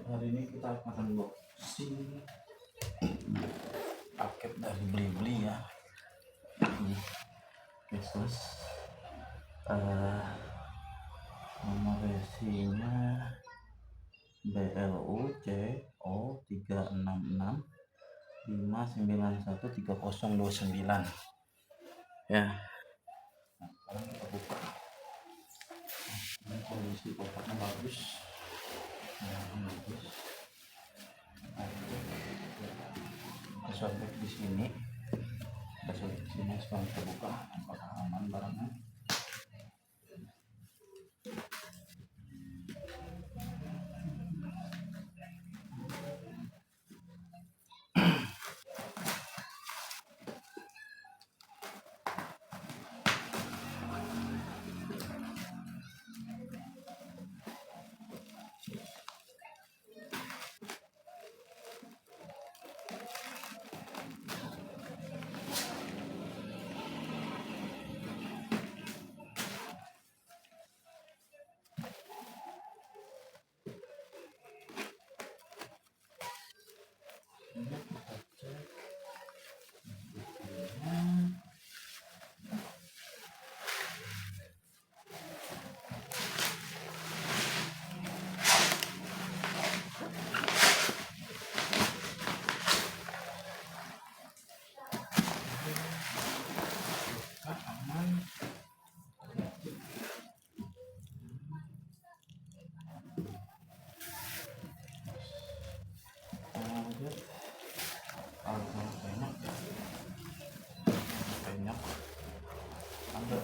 Hari ini kita akan unboxing paket dari Blibli ya. Ini Asus nomor resinya BLU CO366591309 ya. Nah, sekarang kita buka. Ini kondisi kotaknya bagus. Sobek di sini, sekarang kita buka apakah aman barangnya.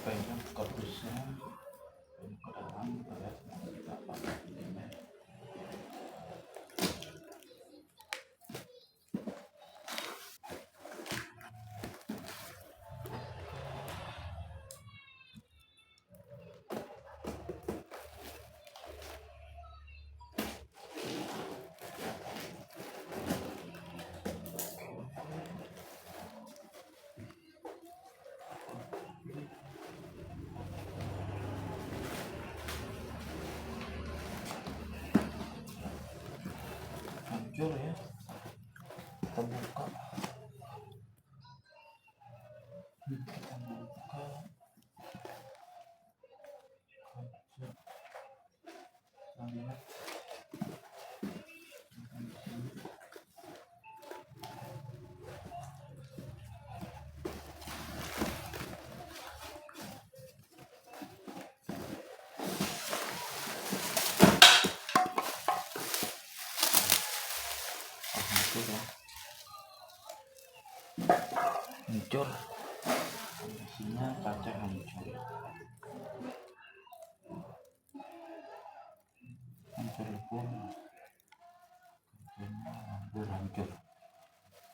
Banyak kardusnya ke dalam, kita lihat kita pakai ini. Hancur ya, kita buka. Kita buka kaca, lihat hancur ya, hancur. Kondisinya kaca hancur, lebur, hancur.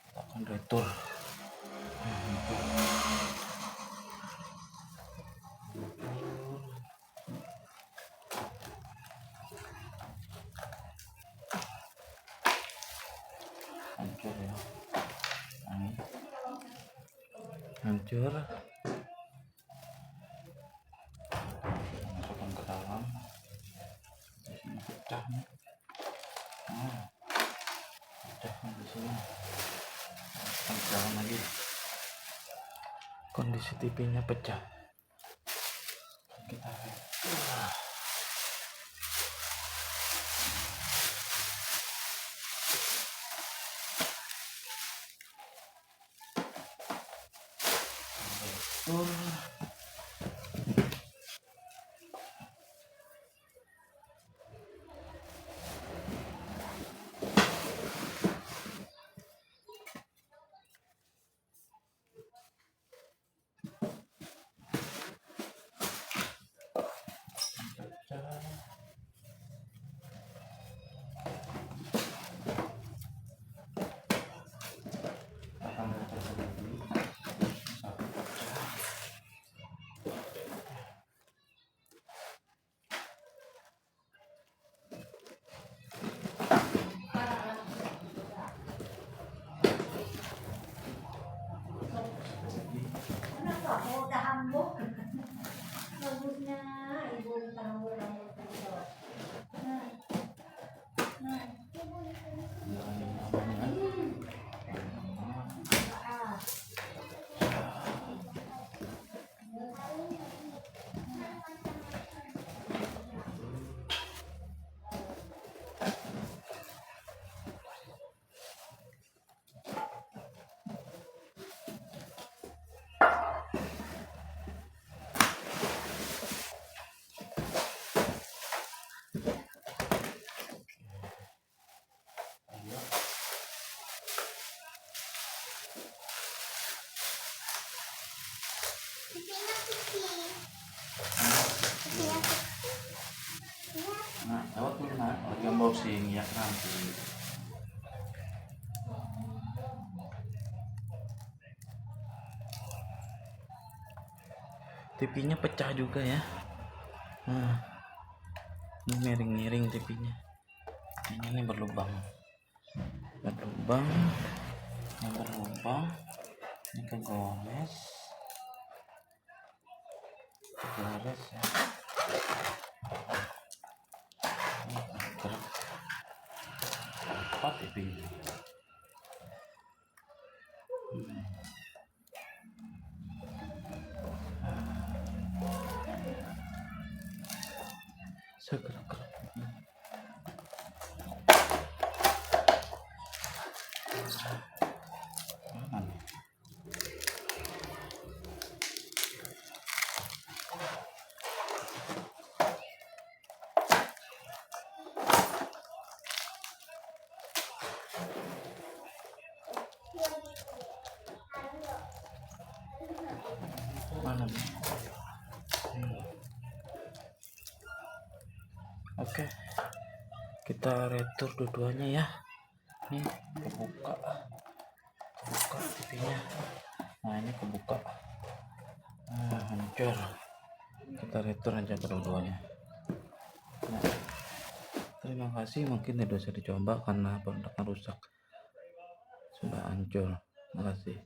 Kita akan retur. Hancur ya, ini hancur. Masukkan ke dalam, di sini pecah nih. Nah, pecah di sini. Masukkan ke dalam lagi. Kondisi TV-nya pecah. Kita lihat. Nah, lewat dulu nak, lagi unboxing ya nanti. TV-nya pecah juga ya. Nah, ini miring-miring TV-nya. Ini berlubang. Berlubang. Ini berlubang. Ini kegores. Kegores ya. Ini gerak. Apa TV-nya? Segerak-gerak. Mana nih? Mana nih? Oke, kita retur dua-duanya ya. Ini kebuka TV-nya. Nah, ini kebuka. Nah, hancur. Kita retur aja kedua-duanya. Nah, terima kasih, mungkin tidak usah dicoba karena produknya rusak, sudah hancur. Terima kasih.